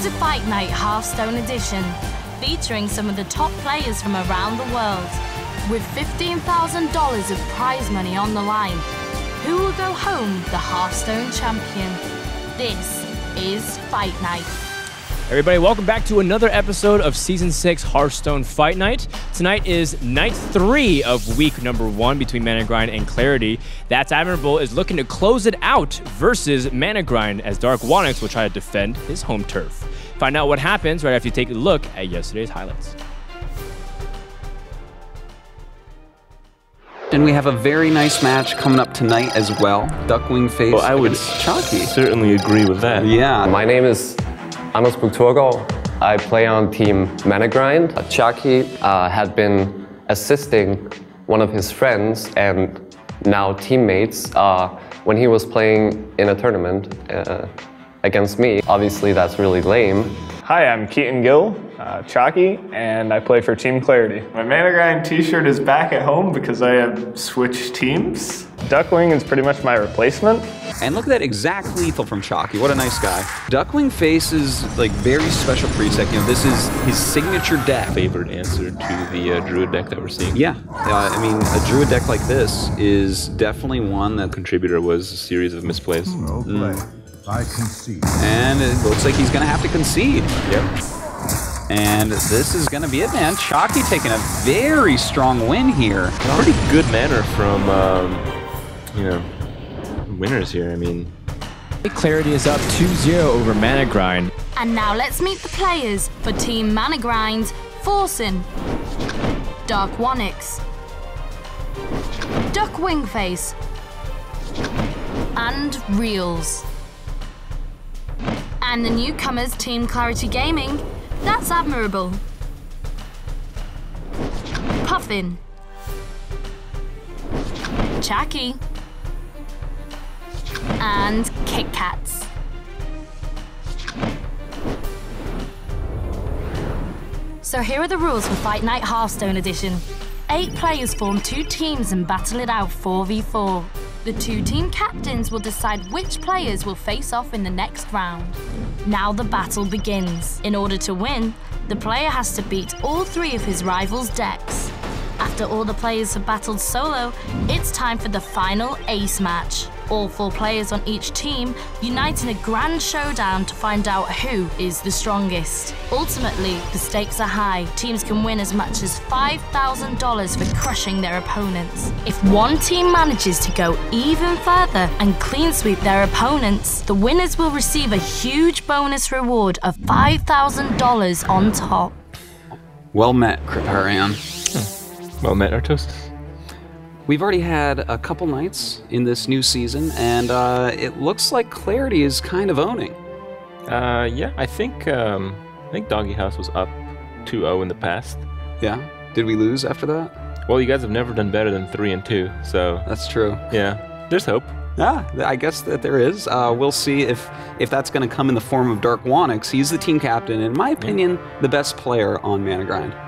to Fight Night Hearthstone Edition, featuring some of the top players from around the world. With $15,000 of prize money on the line, who will go home the Hearthstone champion? This is Fight Night. Everybody, welcome back to another episode of Season 6 Hearthstone Fight Night. Tonight is Night 3 of week number 1 between ManaGrind and Clarity. ThatsAdmirable is looking to close it out versus ManaGrind as Darkwonyx will try to defend his home turf. Find out what happens right after you take a look at yesterday's highlights. And we have a very nice match coming up tonight as well. Duckwing face. Well, I would Chalky. certainly agree with that. Yeah. My name is Anders Buktorgo. I play on team ManaGrind. Chalky had been assisting one of his friends and now teammates when he was playing in a tournament against me. Obviously, that's really lame. Hi, I'm Keaton Gill, Chalky, and I play for Team Clarity. My ManaGrind t-shirt is back at home because I have switched teams. Duckwing is pretty much my replacement. And look at that exact lethal from Chalky. What a nice guy. Duckwing face is like very special preset. You know, this is his signature deck. Favorite answer to the Druid deck that we're seeing. Yeah, I mean, a Druid deck like this is definitely one that Contributor was a series of misplays. I concede. And it looks like he's going to have to concede. Yep. And this is going to be it, man. Chalky taking a very strong win here. Pretty good manner from, you know, winners here. I mean, Clarity is up 2-0 over ManaGrind. And now let's meet the players for Team ManaGrind. Forsen, Darkwonyx, Duckwingface, and Reels. And the newcomers, Team Clarity Gaming, ThatsAdmirable, Puffin, Chalky, and Kit Kats. So here are the rules for Fight Night Hearthstone Edition. 8 players form 2 teams and battle it out 4v4. The 2 team captains will decide which players will face off in the next round. Now the battle begins. In order to win, the player has to beat all 3 of his rivals' decks. After all the players have battled solo, it's time for the final ace match. All 4 players on each team unite in a grand showdown to find out who is the strongest. Ultimately, the stakes are high. Teams can win as much as $5,000 for crushing their opponents. If one team manages to go even further and clean sweep their opponents, the winners will receive a huge bonus reward of $5,000 on top. Well met, Kriparian. well met, Artosis. We've already had a couple nights in this new season, and it looks like Clarity is kind of owning. Yeah, I think Doggy House was up 2-0 in the past. Yeah? Did we lose after that? Well, you guys have never done better than 3-2, so... That's true. Yeah, there's hope. Yeah, I guess that there is. We'll see if that's going to come in the form of Darkwonyx. He's the team captain, and in my opinion, the best player on ManaGrind.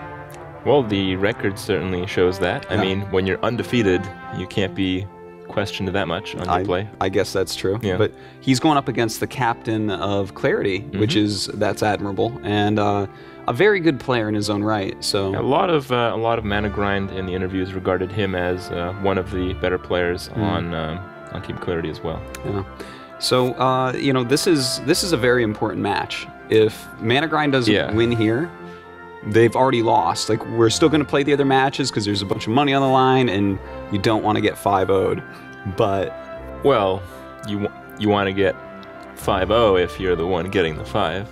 Well, the record certainly shows that. I mean, when you're undefeated, you can't be questioned that much on your play. I guess that's true. Yeah. But he's going up against the captain of Clarity, which is ThatsAdmirable, and a very good player in his own right. So a lot of ManaGrind in the interviews regarded him as one of the better players on Team Clarity as well. Yeah. So you know, this is a very important match. If ManaGrind doesn't win here, they've already lost. Like, we're still going to play the other matches because there's a bunch of money on the line, and you don't want to get 5-0'd. But well, you want to get 5-0 if you're the one getting the 5.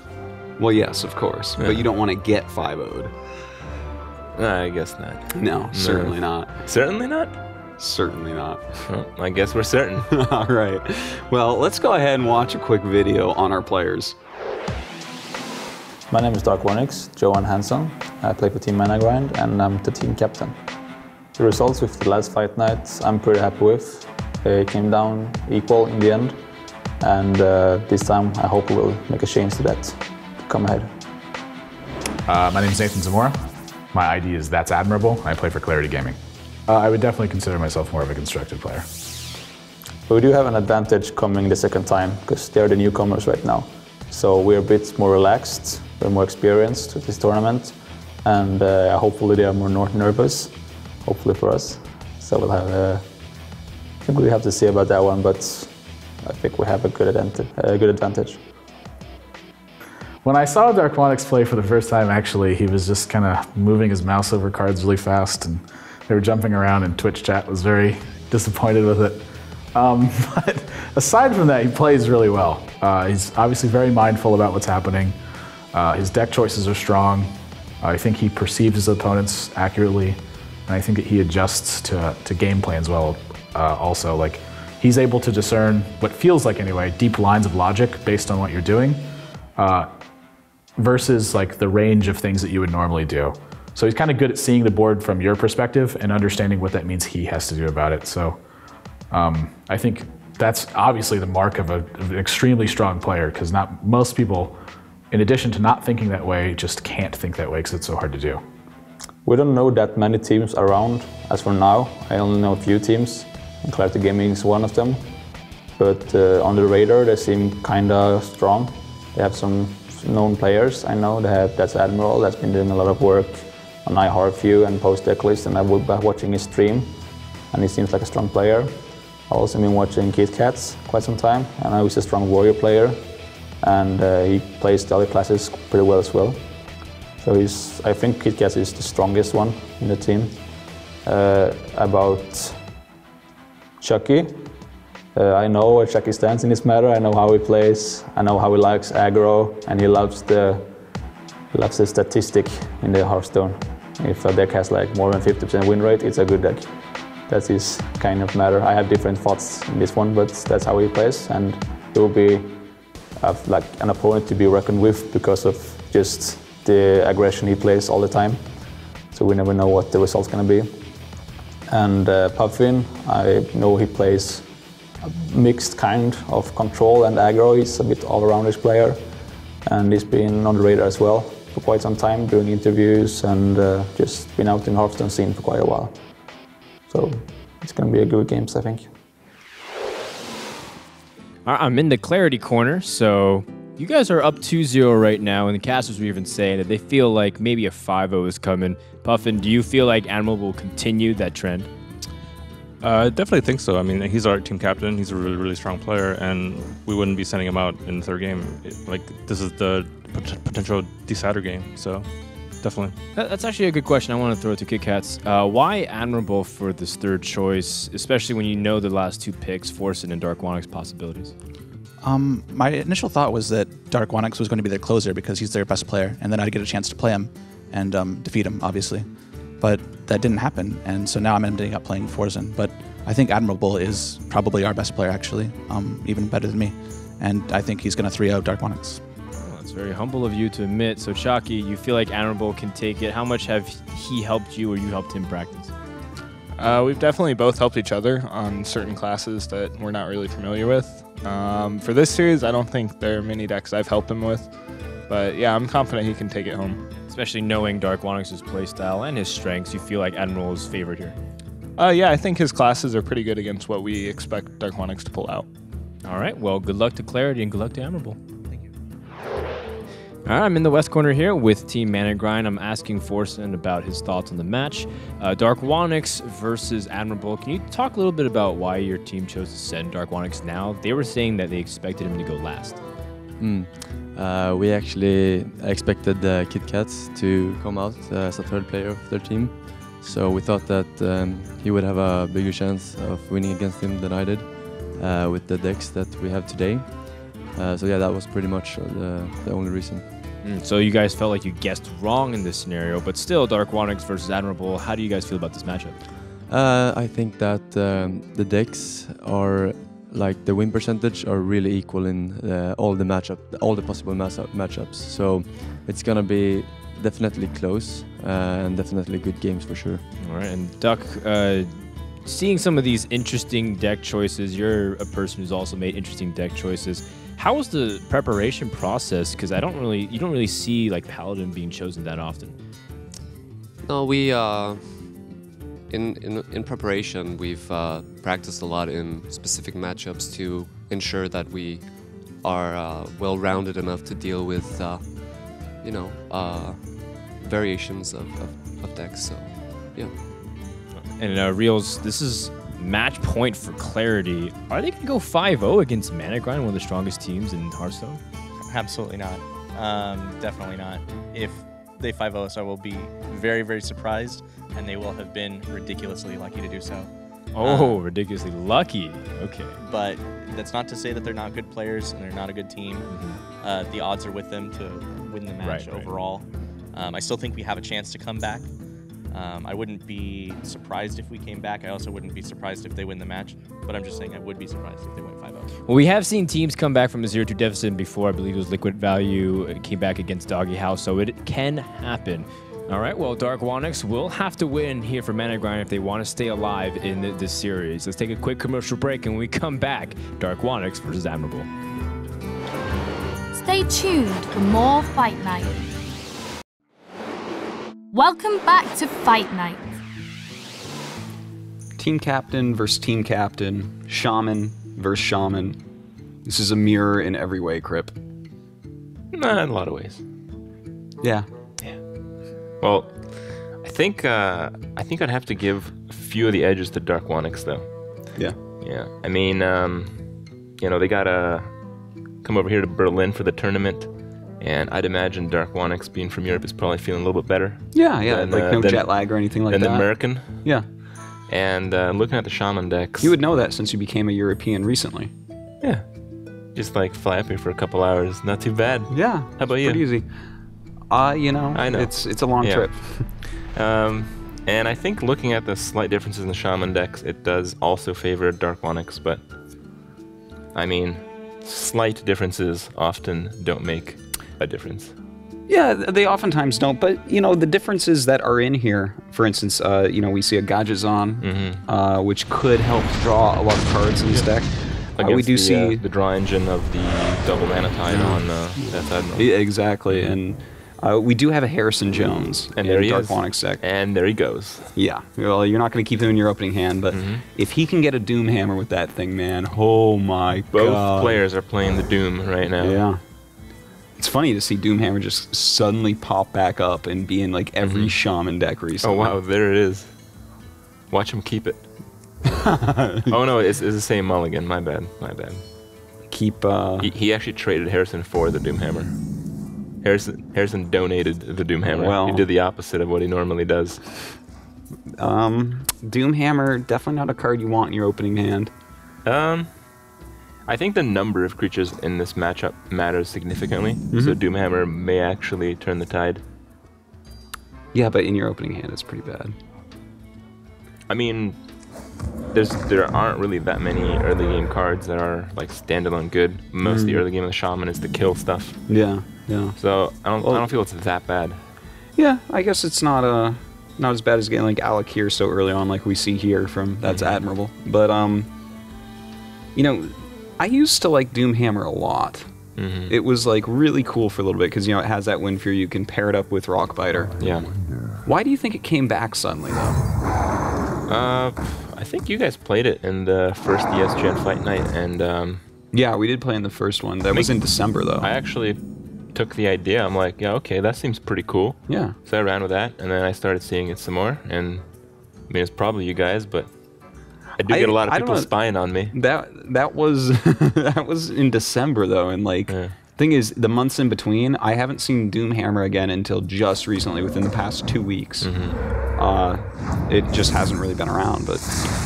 Well, yes, of course, but you don't want to get 5-0'd. I guess not. No, certainly not. Certainly not? Certainly not. Well, I guess we're certain. All right. Well, let's go ahead and watch a quick video on our players. My name is Darkwonyx, Johan Hansen. I play for Team ManaGrind and I'm the team captain. The results with the last fight nights I'm pretty happy with. They came down equal in the end, and this time I hope we will make a change to that to come ahead. My name is Nathan Zamora. My ID is ThatsAdmirable. I play for Clarity Gaming. I would definitely consider myself more of a constructed player. But we do have an advantage coming the second time, because they're the newcomers right now. So we're a bit more relaxed, we're more experienced with this tournament, and hopefully they are more nervous, hopefully for us. So we'll have I think we have to see about that one, but I think we have a good advantage. When I saw Darkwonyx play for the first time, actually, he was just kind of moving his mouse over cards really fast, and they were jumping around, and Twitch chat was very disappointed with it. But aside from that, he plays really well. He's obviously very mindful about what's happening. His deck choices are strong. I think he perceives his opponents accurately, and I think that he adjusts to game plans well. Also, like, he's able to discern what feels like, anyway, deep lines of logic based on what you're doing, versus like the range of things that you would normally do. So he's kind of good at seeing the board from your perspective and understanding what that means he has to do about it. So I think that's obviously the mark of an extremely strong player, because not most people, in addition to not thinking that way, just can't think that way because it's so hard to do. We don't know that many teams around as for now. I only know a few teams, and Clarity Gaming is one of them. But on the radar, they seem kind of strong. They have some known players. I know they have ThatsAdmirable that's been doing a lot of work on Night Hearthstone and post deck list, and I've been watching his stream, and he seems like a strong player. I've also been watching KitKats quite some time, and I know he's a strong warrior player, and he plays the other classes pretty well as well. So I think KitKats is the strongest one in the team. About Chucky, I know where Chucky stands in this matter. I know how he plays. I know how he likes aggro, and he loves the statistic in the Hearthstone. If a deck has like more than 50% win rate, it's a good deck. That's his kind of matter. I have different thoughts in this one, but that's how he plays, and he will be like an opponent to be reckoned with because of just the aggression he plays all the time. So we never know what the result's gonna be. And Puffin, I know he plays a mixed kind of control and aggro. He's a bit all-aroundish player, and he's been on the radar as well for quite some time, doing interviews and just been out in the Hearthstone scene for quite a while. So it's going to be a good game, I think. I'm in the Clarity corner, so you guys are up 2-0 right now, and the casters were even saying that they feel like maybe a 5-0 is coming. Puffin, do you feel like Admirable will continue that trend? I definitely think so. I mean, he's our team captain. He's a really, really strong player, and we wouldn't be sending him out in the third game. This is the potential decider game, so definitely. That's actually a good question. I want to throw it to KitKats. Why Admirable for this third choice, especially when you know the last two picks, Forsen and Darkwonyx possibilities? My initial thought was that Darkwonyx was going to be their closer because he's their best player, and then I'd get a chance to play him and defeat him, obviously. But that didn't happen, and so now I'm ending up playing Forsen. But I think Admirable is probably our best player, actually, even better than me. And I think he's going to 3-0 Darkwonyx. Oh, that's very humble of you to admit. So, Chalky, you feel like Admirable can take it. How much have he helped you or you helped him practice? We've definitely both helped each other on certain classes that we're not really familiar with. For this series, I don't think there are many decks I've helped him with. But yeah, I'm confident he can take it home. Especially knowing Darkwonyx's playstyle and his strengths, you feel like Admiral is favored here? Yeah, I think his classes are pretty good against what we expect Darkwonyx to pull out. All right, well, good luck to Clarity and good luck to Admirable. Thank you. All right, I'm in the West corner here with Team ManaGrind. I'm asking Forsen about his thoughts on the match. Darkwonyx versus Admirable. Can you talk a little bit about why your team chose to send Darkwonyx now? They were saying that they expected him to go last. We actually expected the KitKats to come out as a third player of their team. So we thought that he would have a bigger chance of winning against him than I did with the decks that we have today. So yeah, that was pretty much the only reason. So you guys felt like you guessed wrong in this scenario, but still Darkwonyx versus Admirable. How do you guys feel about this matchup? I think that the decks are like the win percentage are really equal in all the possible matchups. So it's gonna be definitely close and definitely good games for sure. All right, and Duck, seeing some of these interesting deck choices, you're a person who's also made interesting deck choices. How was the preparation process? Because you don't really see like Paladin being chosen that often. No, we in preparation we've practiced a lot in specific matchups to ensure that we are well-rounded enough to deal with, you know, variations of decks. So, yeah. And Reels, this is match point for Clarity. Are they going to go 5-0 against ManaGrind, one of the strongest teams in Hearthstone? Absolutely not. Definitely not. If they 5-0 us, I will be very, very surprised, and they will have been ridiculously lucky to do so. Oh, ridiculously lucky. Okay. But that's not to say that they're not good players and they're not a good team. The odds are with them to win the match overall. I still think we have a chance to come back. I wouldn't be surprised if we came back. I also wouldn't be surprised if they win the match. But I'm just saying I would be surprised if they went 5-0. Well, we have seen teams come back from a 0-2 deficit before. I believe it was Liquid Value. It came back against Doggy House, so it can happen. All right, well, Darkwonyx will have to win here for ManaGrind if they want to stay alive in this series. Let's take a quick commercial break, and when we come back, Darkwonyx versus Admirable. Stay tuned for more Fight Night. Welcome back to Fight Night. Team captain versus team captain. Shaman versus shaman. This is a mirror in every way, Crip. In a lot of ways. Yeah. Well, I think I'd have to give a few of the edges to Darkwonyx, though. Yeah. Yeah. I mean, you know, they gotta come over here to Berlin for the tournament, and I'd imagine Darkwonyx, being from Europe, is probably feeling a little bit better. Yeah, yeah. Like no jet lag or anything like that. Than the American. Yeah. And looking at the shaman decks, you would know that since you became a European recently. Yeah. Just like fly up here for a couple hours. Not too bad. Yeah. How about you? Pretty easy. You know, I know. It's a long trip. And I think looking at the slight differences in the shaman decks, it does also favor Darkwonyx, but I mean, slight differences often don't make a difference. Yeah, they oftentimes don't, but you know, the differences that are in here, for instance, you know, we see a Gajazon, which could help draw a lot of cards in this deck. We do see the draw engine of the double mana tide on ThatsAdmirable. Yeah, exactly, and we do have a Harrison Jones and there in he Darkwonyx deck. And there he goes. Yeah, well, you're not going to keep him in your opening hand, but if he can get a Doomhammer with that thing, man, oh my god. Both players are playing the Doom right now. Yeah. It's funny to see Doomhammer just suddenly pop back up and be in like every shaman deck recently. Oh wow, there it is. Watch him keep it. Oh no, it's the same mulligan. My bad. Keep. He actually traded Harrison for the Doomhammer. Harrison donated the Doomhammer. Well, he did the opposite of what he normally does. Doomhammer, definitely not a card you want in your opening hand. I think the number of creatures in this matchup matters significantly. So Doomhammer may actually turn the tide. Yeah, but in your opening hand, it's pretty bad. I mean, there aren't really that many early game cards that are like standalone good. Most of the early game of the shaman is to kill stuff. Yeah, yeah. So I don't feel it's that bad. Yeah, I guess it's not as bad as getting like Alakir so early on, like we see here from ThatsAdmirable. But you know, I used to like Doomhammer a lot. It was like really cool for a little bit because, you know, it has that Wind Fury. You can pair it up with Rockbiter. Yeah. Why do you think it came back suddenly though? I think you guys played it in the first ESGN Fight Night, and yeah, we did play in the first one. That was in December though. I actually took the idea. I'm like, yeah, okay, that seems pretty cool. Yeah. So I ran with that, and then I started seeing it some more, and I mean, it's probably you guys, but I do get a lot of people spying on me. That was that was in December though, and like thing is, the months in between, I haven't seen Doomhammer again until just recently, within the past 2 weeks. It just hasn't really been around. But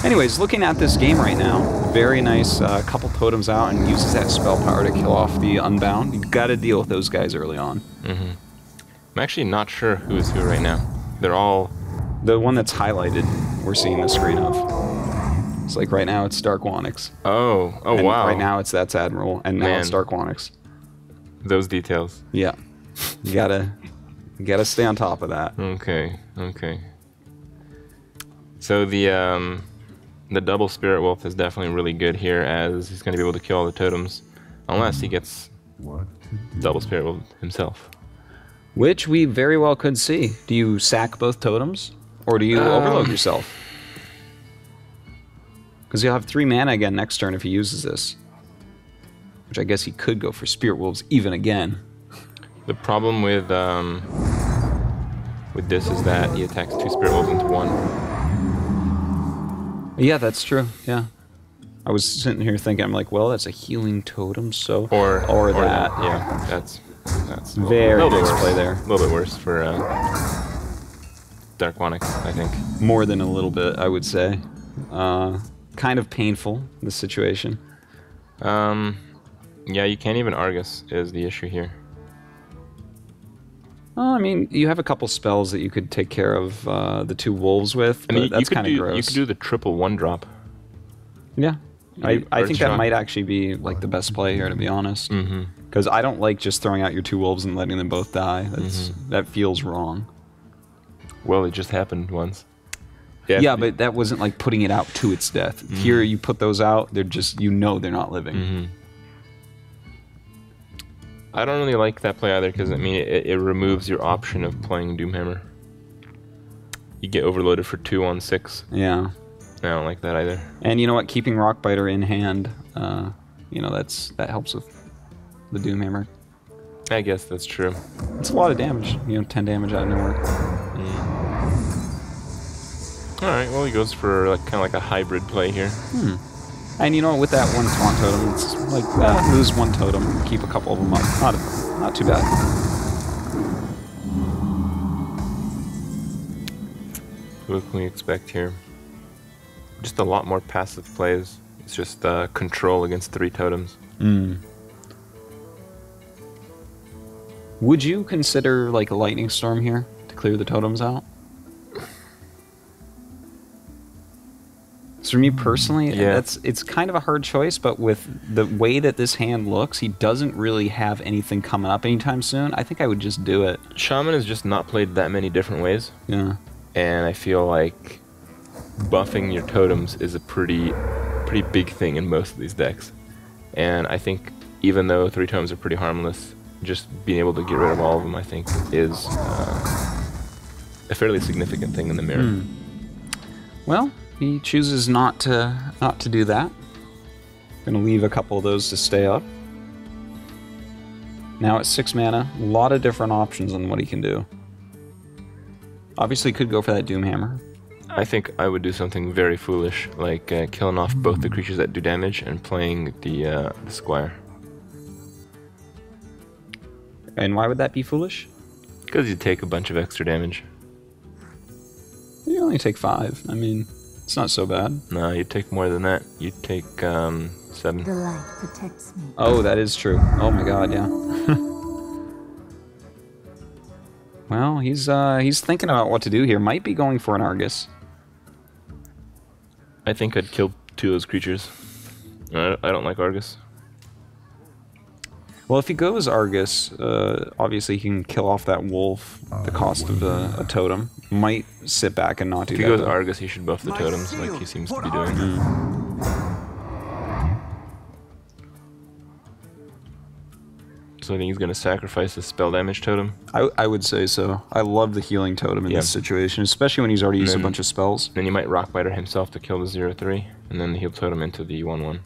anyways, looking at this game right now, very nice. Couple totems out and uses that spell power to kill off the Unbound. You've got to deal with those guys early on. I'm actually not sure who is who right now. They're all... The one that's highlighted, we're seeing the screen of. It's like right now it's Darkwonyx. Oh, and wow. Right now it's ThatsAdmirable, and now it's Darkwonyx. Those details. Yeah. You gotta stay on top of that. Okay. So the double Spirit Wolf is definitely really good here, as he's going to be able to kill all the totems, unless he gets double Spirit Wolf himself. Which we very well could see. Do you sack both totems, or do you overload yourself? Because you'll have 3 mana again next turn if he uses this. which I guess he could go for Spirit Wolves even again. The problem with this is that he attacks 2 Spirit Wolves into 1. Yeah, that's true. Yeah. I was sitting here thinking, I'm like, well, that's a healing totem, so... Or that. Yeah, that's very nice play there. A little bit worse for Darkwonyx, I think. More than a little bit, I would say. Kind of painful, the situation. Yeah, you can't even Argus is the issue here. Well, I mean, you have a couple spells that you could take care of the 2 wolves with, but that's kind of gross. You could do the triple 1-drop. Yeah. I think that might actually be like the best play here, to be honest. Because I don't like just throwing out your 2 wolves and letting them both die. That feels wrong. Well, it just happened once. Yeah, but that wasn't like putting it out to its death. Here, you put those out, they're just, they're not living. I don't really like that play either, because I mean, it removes your option of playing Doomhammer. You get overloaded for 2 on 6. Yeah. I don't like that either. And you know what? Keeping Rockbiter in hand, you know, that helps with the Doomhammer. I guess that's true. It's a lot of damage. You know, 10 damage out of nowhere. All right. Well, he goes for like kind of like a hybrid play here. And you know, with that 1 Taunt Totem, it's like lose 1 totem, keep a couple of them up. Not too bad. What can we expect here? Just a lot more passive plays. It's just control against 3 totems. Would you consider like a Lightning Storm here to clear the totems out? So for me personally, it's kind of a hard choice, but with the way that this hand looks, he doesn't really have anything coming up anytime soon. I think I would just do it. Shaman has just not played that many different ways. Yeah. And I feel like buffing your totems is a pretty big thing in most of these decks. And I think even though 3 totems are pretty harmless, just being able to get rid of all of them, I think, is a fairly significant thing in the mirror. Well, he chooses not to do that. Gonna leave a couple of those to stay up. Now at 6 mana, a lot of different options on what he can do. Obviously, could go for that Doomhammer. I think I would do something very foolish, like killing off both the creatures that do damage and playing the Squire. And why would that be foolish? Because you take a bunch of extra damage. You only take 5. I mean, it's not so bad. No, you take more than that. You take 7. The light protects me. Oh, that is true. Oh my god, yeah. Well, he's thinking about what to do here. Might be going for an Argus. I think I'd kill 2 of those creatures. I don't like Argus. Well, if he goes Argus, obviously he can kill off that wolf, the cost of a totem. Might sit back and not do that. If he goes Argus, he should buff the totems like he seems to be doing. So I think he's going to sacrifice the spell damage totem. I would say so. I love the healing totem in this situation, especially when he's already used a bunch of spells. Then you might Rockbiter himself to kill the 0/3, and then the heal totem into the 1/1.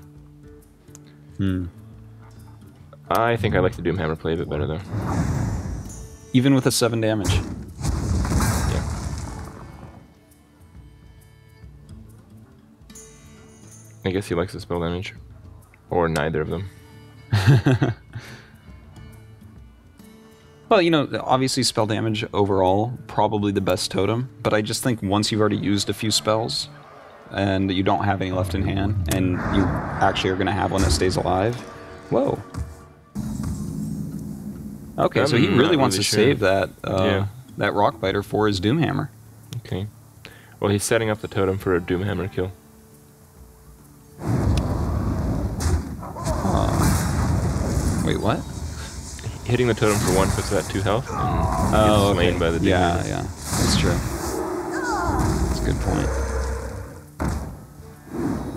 I think I like the Doomhammer play a bit better, though. Even with a 7 damage. Yeah. I guess he likes the spell damage. Or neither of them. Well, you know, obviously spell damage overall, probably the best totem, but I just think once you've already used a few spells, and you don't have any left in hand, and you actually are going to have one that stays alive, whoa. Okay, so he really wants to save that that Rockbiter for his Doomhammer. Okay. Well, he's setting up the totem for a Doomhammer kill. Wait, what? Hitting the totem for 1 puts it at 2 health, and gets slain by the Doomhammer. Yeah, that's true. That's a good point.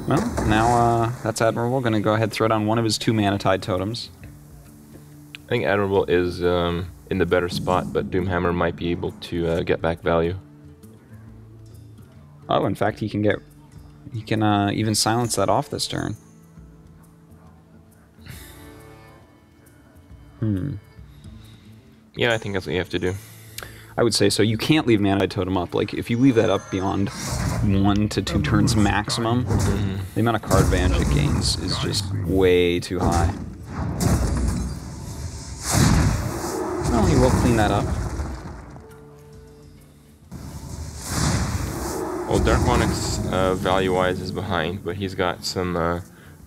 Well, now that's Admirable. Going to go ahead and throw down one of his 2 Mana Tide totems. I think Admirable is in the better spot, but Doomhammer might be able to get back value. Oh, in fact, he can even silence that off this turn. Yeah, I think that's what you have to do. I would say so. You can't leave Mana Totem up. Like, if you leave that up beyond 1 to 2 turns maximum, the amount of card advantage it gains is just way too high. Well, he will clean that up. Well, Darkwonyx, value-wise, is behind, but he's got some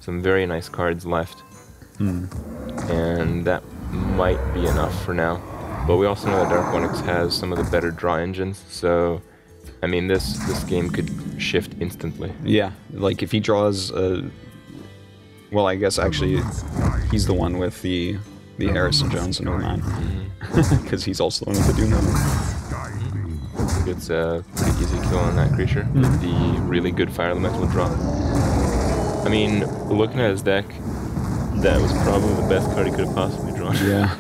very nice cards left. And that might be enough for now. But we also know that Darkwonyx has some of the better draw engines, so I mean this game could shift instantly. Yeah, like if he draws well, I guess actually he's the one with the Harrison Jones in 09. Because he's also the one with the Doom Hammer. It's a pretty easy kill on that creature with the really good Fire Elemental draw. I mean, looking at his deck, that was probably the best card he could have possibly drawn. Yeah.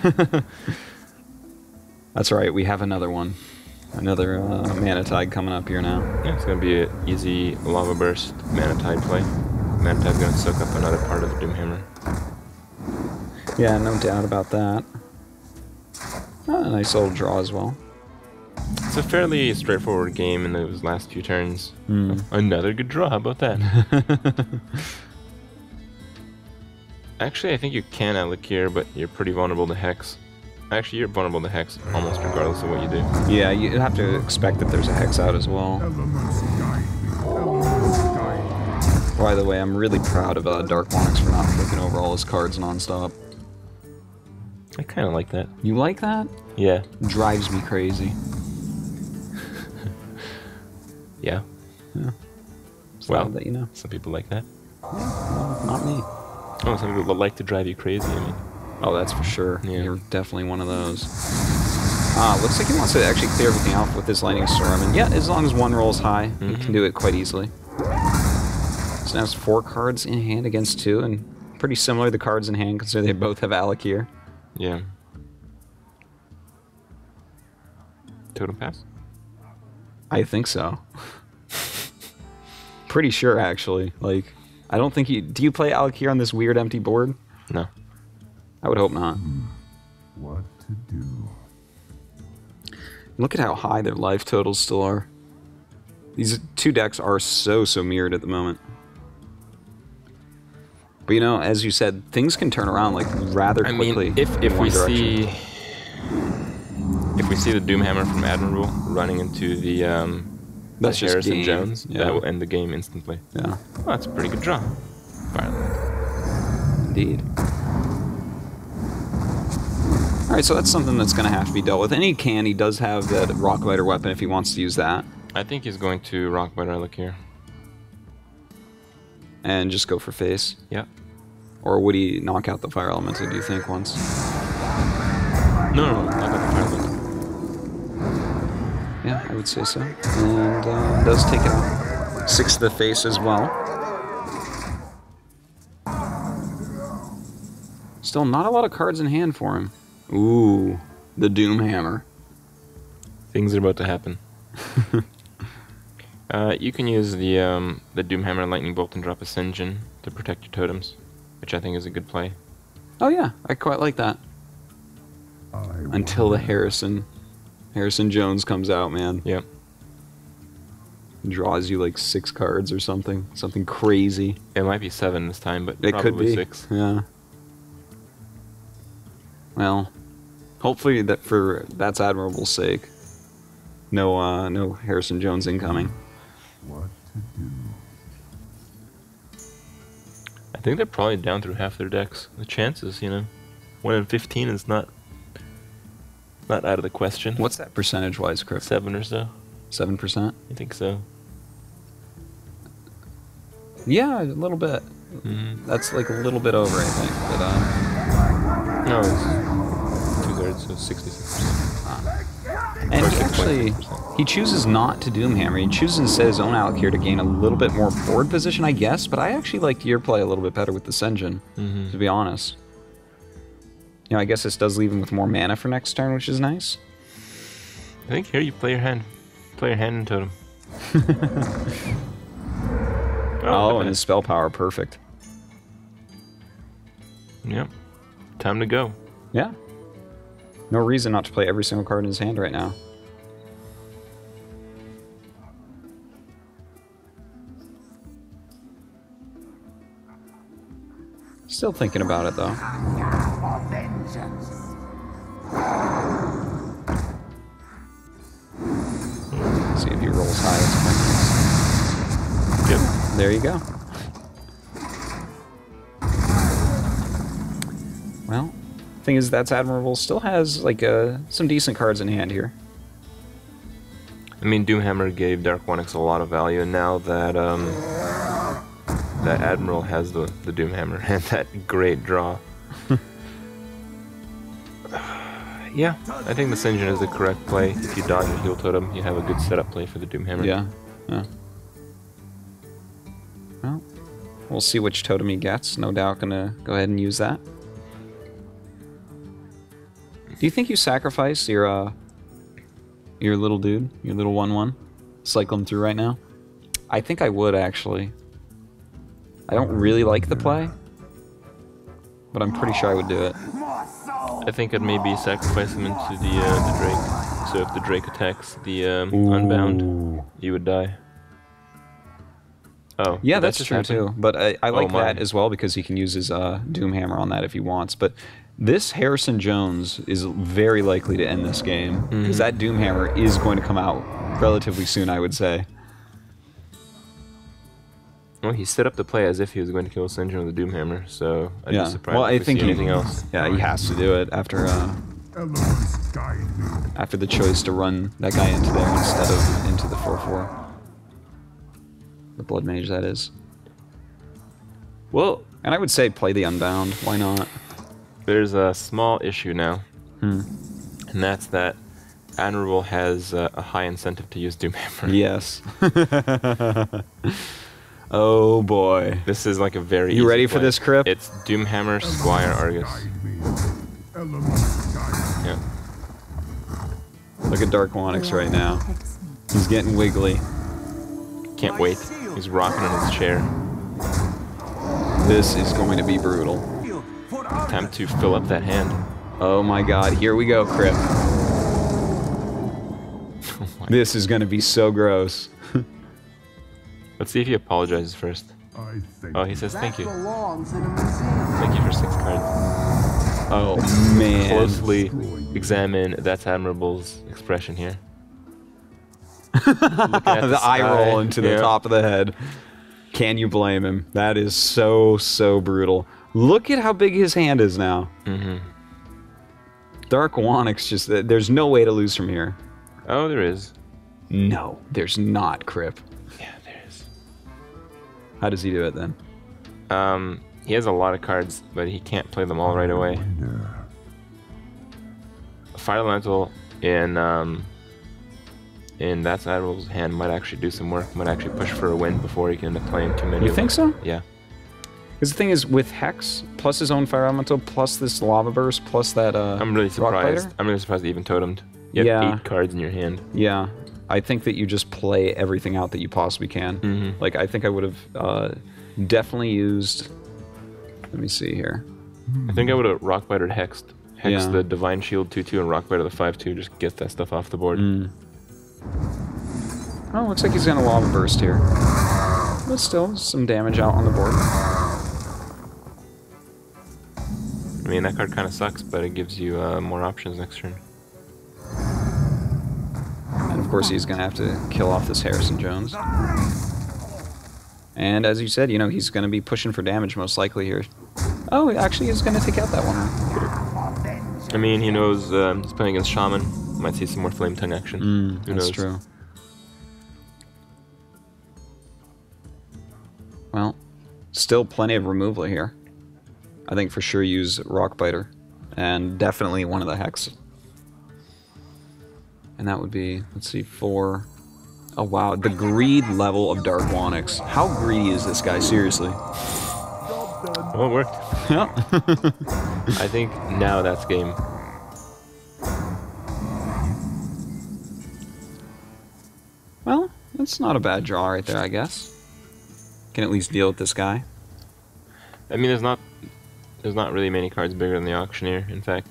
That's right, we have another one. Another Mana Tide coming up here now. Yeah, it's going to be an easy Lava Burst Mana Tide play. Mana Tide's going to soak up another part of the Doomhammer. Yeah, no doubt about that. Oh, a nice little draw as well. It's a fairly straightforward game in those last few turns. Another good draw, how about that? Actually, I think you can Alakir, but you're pretty vulnerable to Hex. Actually, you're vulnerable to Hex almost regardless of what you do. Yeah, you have to expect that there's a Hex out as well. By the way, I'm really proud of Darkwonyx for not flipping over all his cards non-stop. I kind of like that. You like that? Yeah. Drives me crazy. Yeah. Yeah. Well, that you know. Some people like that. Yeah, well, not me. Oh, some people like to drive you crazy, I mean. Oh, that's for sure. Yeah. You're definitely one of those. Looks like he wants to actually clear everything out with this Lightning Storm. And yeah, as long as one rolls high, he can do it quite easily. So now it's 4 cards in hand against 2, and pretty similar the cards in hand considering they both have Alakir. Yeah. Totem Pass? I think so. Pretty sure, actually. Like, I don't think you... Do you play Alakir on this weird empty board? No. I would hope not. What to do? Look at how high their life totals still are. These 2 decks are so mirrored at the moment. But you know, as you said, things can turn around like rather quickly. I mean, if we see the Doomhammer from Admirable running into the that's just Harrison game. Jones, Yeah. that will end the game instantly. Yeah. Well, that's a pretty good draw. Indeed. Alright, so that's something that's going to have to be dealt with. And he does have that Rockbiter weapon if he wants to use that. I think he's going to Rockbiter Alakir. And just go for face? Yeah. Or would he knock out the Fire Elemental, do you think, once? No, knock out the Fire Elemental. Yeah, I would say so. And does take it out. 6 to the face as well. Still not a lot of cards in hand for him. Ooh, the Doomhammer. Things are about to happen. You can use the Doomhammer Lightning Bolt and drop Ascension to protect your totems, which I think is a good play. Oh yeah, I quite like that. Until the Harrison Jones comes out, man. Yep. Draws you like 6 cards or something. Something crazy. It might be 7 this time, but it probably could be 6. Yeah. Well, hopefully that for ThatsAdmirable's sake, no Harrison Jones incoming. What to do? I think they're probably down through half their decks. The chances, 1 in 15 is not out of the question. What's that percentage-wise, Crypt? 7 or so. 7%? I think so. Yeah, a little bit. That's like a little bit over, I think. But no, it's 2/3, so 66%. And he actually, he chooses not to Doomhammer. He chooses to set his own Alakir to gain a little bit more board position, I guess. But I actually liked your play a little bit better with the Ascension, to be honest. I guess this does leave him with more mana for next turn, which is nice. I think here you play your hand. Play your hand in totem. Oh, and his spell power, perfect. Yep. Time to go. Yeah. No reason not to play every single card in his hand right now. Still thinking about it, though. See if he rolls high. Yep. There you go. Well, thing is, ThatsAdmirable still has like some decent cards in hand here. I mean, Doomhammer gave Darkwonyx a lot of value, and now that that Admiral has the Doomhammer and that great draw. Yeah, I think the Sinjin is the correct play. If you dodge and heal totem, you have a good setup play for the Doomhammer. Yeah, yeah. Well, we'll see which totem he gets. No doubt gonna go ahead and use that. Do you think you sacrifice your little dude, your little 1/1? Cycle him through right now? I think I would, actually. I don't really like the play, but I'm pretty sure I would do it. I think I'd maybe sacrifice him into the Drake. So if the Drake attacks the Unbound, you would die. Oh, yeah, that's true too. But I like that as well because he can use his Doomhammer on that if he wants. But this Harrison Jones is very likely to end this game because that Doomhammer is going to come out relatively soon, I would say. Well, he set up the play as if he was going to kill Sinjin with a Doomhammer, so I'd be surprised well, I if we think see anything else. Yeah, he has to do it after the choice to run that guy into there instead of into the 4/4. The Blood Mage, that is. Well, and I would say play the Unbound. Why not? There's a small issue now, and that's that Admirable has a high incentive to use Doomhammer. Yes. Oh boy. This is like a very You easy ready for play. this, Crip? It's Doomhammer, Squire, Argus. Yeah. Look at Darkwonyx right now. He's getting wiggly. Can't wait. He's rocking on his chair. This is going to be brutal. Time to fill up that hand. Oh my god, here we go, Crip. This is going to be so gross. Let's see if he apologizes first. Oh, he says thank you. Thank you for 6 cards. Oh, man. Closely examine ThatsAdmirable's expression here. The eye roll into the top of the head. Can you blame him? That is so, so brutal. Look at how big his hand is now. Darkwonyx just... There's no way to lose from here. Oh, there is. No, there's not, Crip. Yeah, there is. How does he do it then? He has a lot of cards, but he can't play them all right away. Fire Elemental in ThatsAdmirable's hand might actually do some work, might actually push for a win before he can end up playing too many. You think so? Yeah. Because the thing is, with Hex, plus his own Fire Elemental, plus this Lava Burst, plus that I'm really surprised. Rock I'm really surprised he even totemed. You have 8 cards in your hand. Yeah. I think that you just play everything out that you possibly can. Like, I think I would have definitely used... Let me see here. I think I would have Rockbiter Hexed. Hex the Divine Shield 2/2 and Rockbiter the 5/2. Just get that stuff off the board. Oh, looks like he's gonna Lava Burst here. But still, some damage out on the board. I mean, that card kind of sucks, but it gives you more options next turn. And of course, he's gonna have to kill off this Harrison Jones. And as you said, you know, he's gonna be pushing for damage most likely here. Oh, actually, he's gonna take out that one. I mean, he knows he's playing against Shaman. Might see some more Flame Tongue action. Who knows? That's true. Well, still plenty of removal here. I think for sure use Rockbiter. And definitely one of the Hex. And that would be, let's see, 4. Oh wow, the greed level of Darkwonyx. How greedy is this guy, seriously? Well, it worked. Yeah. I think now that's game. Well, that's not a bad draw right there, I guess. Can at least deal with this guy. I mean, there's not There's not really many cards bigger than the Auctioneer, in fact.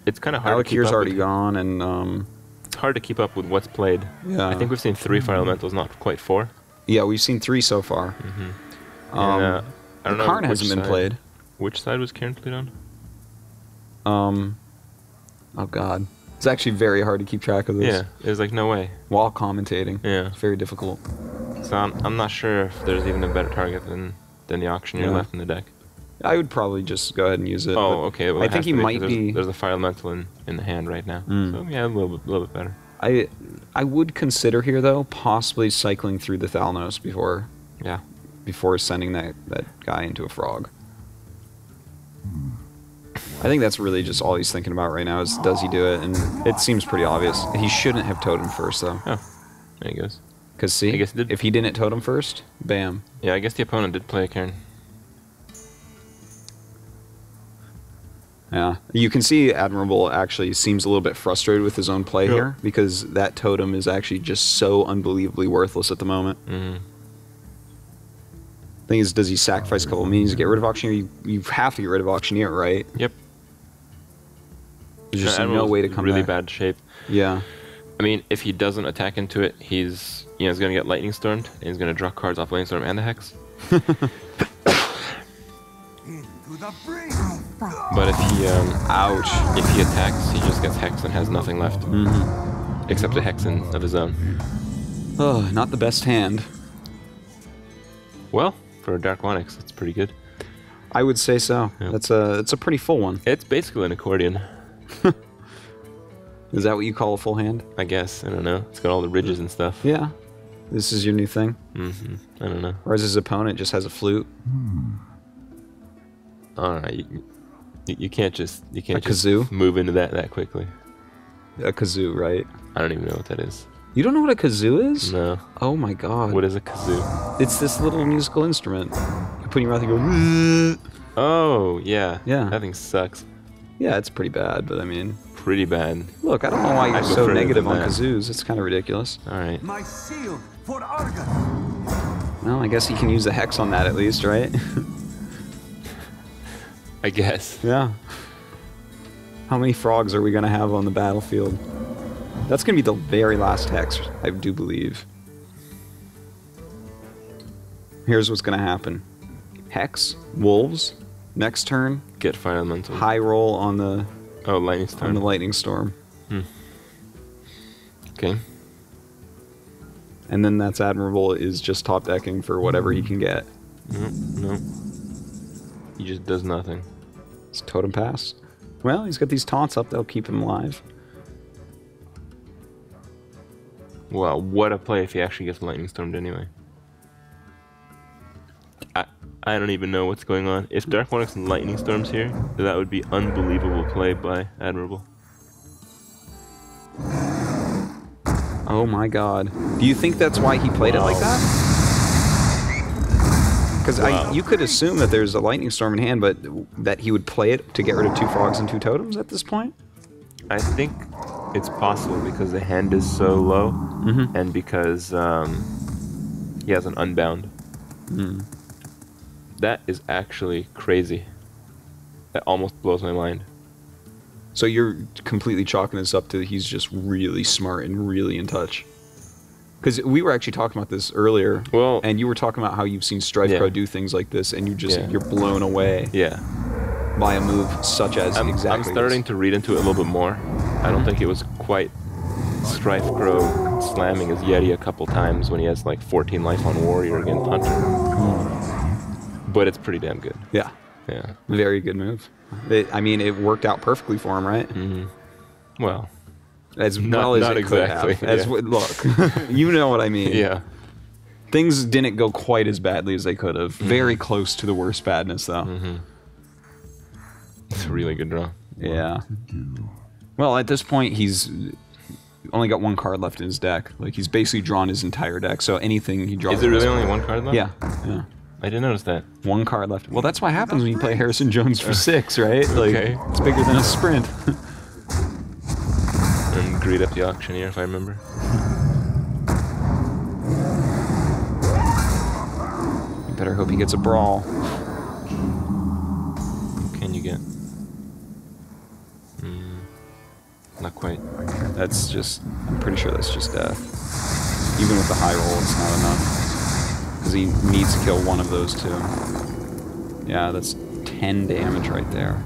It's kind of hard to keep Alakir's up already with. gone, and It's hard to keep up with what's played. Yeah. I think we've seen 3 Fire Elementals, not quite 4. yeah, we've seen 3 so far. And, I don't know Karn which hasn't been side- played. Which side was Karn played on? Oh god, it's actually very hard to keep track of this. Yeah, there's like no way. While commentating, Yeah. it's very difficult. So I'm not sure if there's even a better target than the Auctioneer Yeah. left in the deck. I would probably just go ahead and use it. Oh, but okay. Well, I it think has he to be, might 'cause be. There's a Fire Elemental in the hand right now. So yeah, a little bit better. I would consider here though possibly cycling through the Thalnos before sending that guy into a frog. I think that's really just all he's thinking about right now is does he do it, and it seems pretty obvious. He shouldn't have totem first though. Oh, there he goes. Because see, I guess he did. if he didn't totem first, bam. Yeah, I guess the opponent did play a Karn. Yeah, you can see Admirable actually seems a little bit frustrated with his own play Yep. here because that totem is actually just so unbelievably worthless at the moment. Thing is, does he sacrifice a couple of minions to get rid of Auctioneer? You have to get rid of Auctioneer, right? Yep. There's just no Admiral's way to come really back. bad shape. Yeah. I mean, if he doesn't attack into it, he's he's gonna get Lightning Stormed, and he's gonna draw cards off Lightning Storm and the Hex. But if he if he attacks, he just gets Hex and has nothing left, except a Hex of his own. Oh, not the best hand. Well, for a Darkwonyx, it's pretty good. I would say so. Yeah. It's a pretty full one. It's basically an accordion. Is that what you call a full hand? I guess. I don't know. It's got all the ridges and stuff. Yeah. This is your new thing? I don't know. Whereas his opponent just has a flute. Alright, you can't just kazoo? move into that quickly. A kazoo, right? I don't even know what that is. You don't know what a kazoo is? No. Oh my god. What is a kazoo? It's this little musical instrument. You put in your mouth and go. Oh, yeah. Yeah. That thing sucks. Yeah, it's pretty bad, but I mean. Pretty bad. Look, I don't know why you're I'd go so further negative than on that. kazoos. It's kind of ridiculous. Alright. My shield for Argon. Well, I guess he can use the hex on that at least, right? I guess. Yeah. How many frogs are we going to have on the battlefield? That's going to be the very last hex, I do believe. Here's what's going to happen. Hex, wolves, next turn, Get Fire Elemental. high roll on the Lightning Storm. on the lightning storm. Okay. And then that's Admirable is just top decking for whatever he can get. No. He just does nothing. It's totem pass. Well, he's got these taunts up that'll keep him alive. Well, what a play if he actually gets Lightning Stormed anyway. I don't even know what's going on. If Darkwonyx and Lightning Storms here, that would be unbelievable play by Admirable. Oh my god. Do you think that's why he played it like that? Because you could assume that there's a Lightning Storm in hand, but that he would play it to get rid of 2 frogs and 2 totems at this point? I think it's possible because the hand is so low, and because he has an Unbound. That is actually crazy. That almost blows my mind. So you're completely chalking this up to he's just really smart and really in touch. Because we were actually talking about this earlier, and you were talking about how you've seen Strife Pro do things like this, and you're blown away. Yeah. By a move such as I'm starting to read into it a little bit more. I don't think it was quite Strife Pro slamming his Yeti a couple times when he has like 14 life on Warrior against Hunter. But it's pretty damn good. Yeah. Yeah. Very good move. I mean, it worked out perfectly for him, right? Well, as well as it could have. Look, you know what I mean. Yeah. Things didn't go quite as badly as they could have. Very close to the worst badness, though. It's a really good draw. Yeah. Well, at this point, he's only got 1 card left in his deck. Like, he's basically drawn his entire deck, so anything he draws... Is it really only 1 card left? Yeah. Yeah. I didn't notice that. 1 card left. Well, that's what happens when you play Harrison Jones for 6, right? Like, Okay. it's bigger than a sprint. And greed up the Auctioneer, if I remember. You better hope he gets a brawl. not quite. That's just, I'm pretty sure that's just death. Even with the high roll, it's not enough. Because he needs to kill one of those two. Yeah, that's 10 damage right there.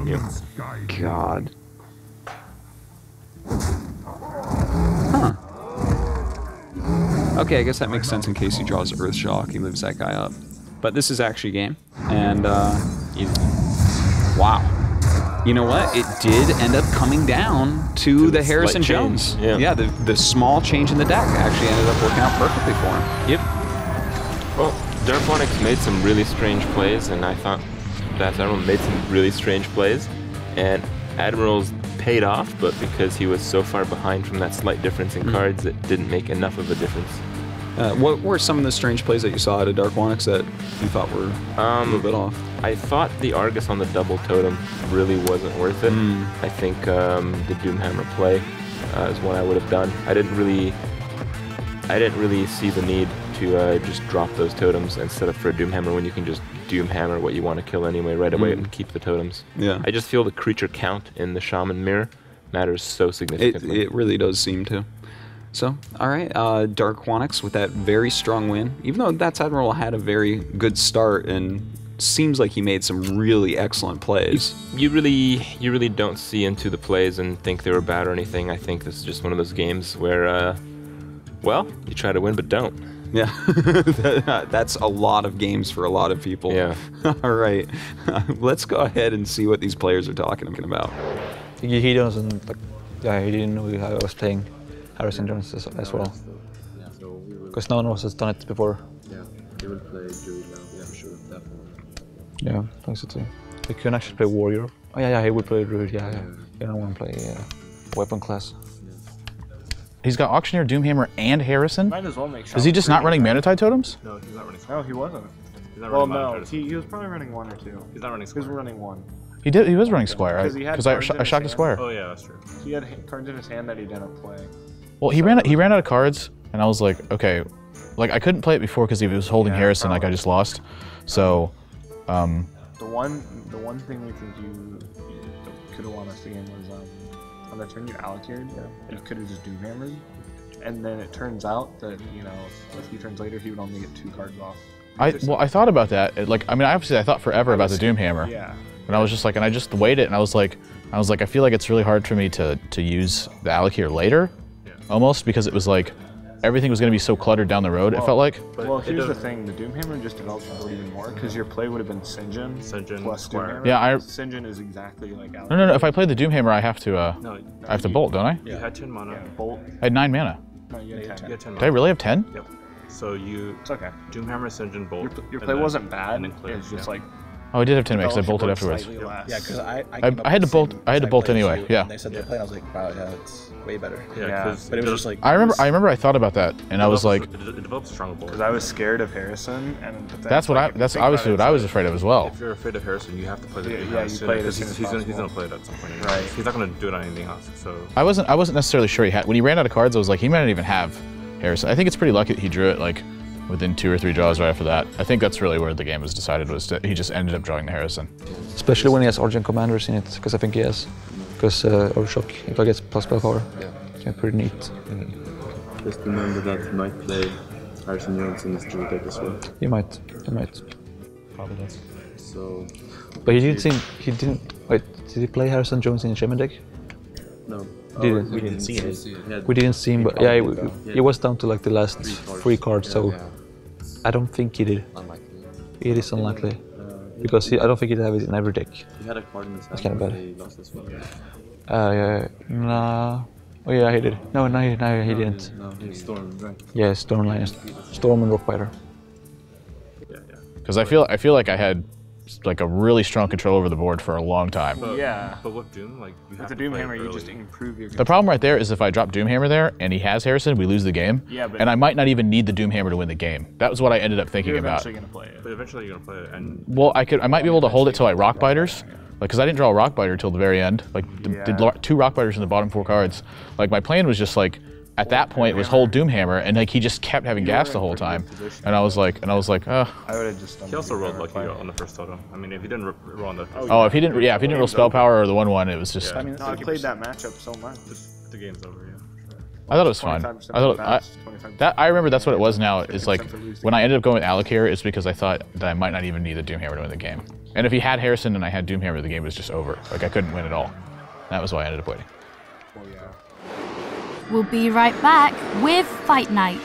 Yep. God. Huh. Okay, I guess that makes sense in case he draws Earth Shock, he lives that guy up. But this is actually a game, and wow. You know what? It did end up coming down to the Harrison Jones. Yeah, the small change in the deck actually ended up working out perfectly for him. Yep. Well, Darkwonyx made some really strange plays, and I thought ThatsAdmirable made some really strange plays, and Admiral's paid off, but because he was so far behind from that slight difference in cards, it didn't make enough of a difference. What were some of the strange plays that you saw out of Darkwonyx that you thought were a little bit off? I thought the Argus on the double totem really wasn't worth it. I think the Doomhammer play is what I would have done. I didn't really see the need to just drop those totems and set up for a Doomhammer when you can just Doomhammer what you want to kill anyway right away and keep the totems. Yeah. I just feel the creature count in the Shaman Mirror matters so significantly. It really does seem to. So, all right, Darkwonyx with that very strong win. Even though ThatsAdmirable had a very good start and seems like he made some really excellent plays. You really don't see into the plays and think they were bad or anything. I think this is just one of those games where, well, you try to win but don't. Yeah, that's a lot of games for a lot of people. Yeah. All right, let's go ahead and see what these players are talking about. He doesn't, like, yeah, he didn't know I was playing Harrison Jones as well. Because no one else has done it before. Yeah, he will play Druid now, yeah, I'm sure of that. Yeah, I think so too. He can actually play Warrior. Oh yeah, he would play Druid, yeah. You don't want to play weapon class. He's got Auctioneer, Doomhammer, and Harrison? Might as well make sure. Is he just not running Manatide totems? No, he's not running. No, he wasn't. He's not Well, running no, he was probably running one or two. He's not running He Squire. was running one. He did. He was running Squire, right? Because I shocked the Squire. Oh yeah, that's true. He had cards in his hand that he didn't play. Well, he ran out of cards, and I was like, okay, like I couldn't play it before because he was holding Harrison, like I just lost. So, The one thing we think you could have won us the game was on the turn you allocated, you could have just Doomhammered, and then it turns out that a few turns later he would only get 2 cards off. I thought about that. I thought forever about the Doomhammer. Yeah. And I was just like, and I just waited, and I was like, I feel like it's really hard for me to use the allocator later, almost because it was like everything was going to be so cluttered down the road. It felt like. Well, here's the thing: the Doomhammer just developed even more because your play would have been Sinjin plus Squire. Doomhammer. Yeah, Sinjin is exactly like allocator. No. If I play the Doomhammer, I have to. I have to bolt, don't I? You had 10 mana. Yeah, bolt. I had 9 mana. No, you had 10. You had 10 Did I really have 10? Yep. So you. It's okay. Doomhammer, Sinjin, bolt. Your play wasn't bad. It was just like. Oh, I did have 10 mana because I bolted afterwards. Yeah, because I had to bolt. I had to bolt anyway. Yeah. And they said they played. I was like, wow, yeah, it's way better. Yeah, but it was just like. I remember. I thought about that, and I was like. It develops stronger bolts. Because I was scared of Harrison, and That's obviously what I was afraid of as well. If you're afraid of Harrison, you have to play the game. Yeah, you play it as because soon as he's gonna play it at some point. Anyway. Right. He's not gonna do it on anything else. So. I wasn't necessarily sure he had. When he ran out of cards, I was like, he might not even have Harrison. I think it's pretty lucky that he drew it like within 2 or 3 draws right after that. I think that's really where the game was decided, was he just ended up drawing the Harrison. Especially when he has Origin Commanders in it, because I think he has. Because Overshock, if I get plus spell power, yeah, pretty neat. Just remember that he might play Harrison Jones in his Druid deck as well. He might. Probably does. So. But he didn't. Wait, did he play Harrison Jones in the Shaman deck? No. Didn't. We didn't see it. We didn't see him, but yeah, it was down to like the last 3 cards, so I don't think he did. Unlikely. It is unlikely. Because I don't think he'd have it in every deck. He had a card in his hand. That's kind of bad. He lost as well. Nah. Oh yeah, he did. No, he didn't. No, he Storm, right? Yeah, Storm and Rockbiter. Yeah. Because I feel like I had like a really strong control over the board for a long time. But with Doom, like you with have the to play Doomhammer, it you just early. improve your. The problem right there is if I drop Doomhammer there and he has Harrison, we lose the game. Yeah, but and I might not even need the Doomhammer to win the game. That was what I ended up thinking You're about. eventually gonna play it. But eventually you're gonna play it, and Well, I might be able to hold it till I Rockbiters, like because I didn't draw a Rockbiter till the very end. Like did 2 Rockbiters in the bottom 4 cards. Like my plan was just like at that point was hold Doomhammer, and like he just kept having gas the whole time, and I was like, oh. I would have just done. He also rolled lucky on the first totem. I mean, if he didn't roll on the. Oh, if he didn't roll spell power or the 1/1, it was just. Yeah. I mean, I played that matchup so much. The game's over, yeah. I thought it was fun. I remember that's what it was now. Is like when I ended up going with Alakir, it's because I thought that I might not even need the Doomhammer to win the game. And if he had Harrison and I had Doomhammer, the game was just over. Like I couldn't win at all. That was why I ended up waiting. We'll be right back with Fight Night.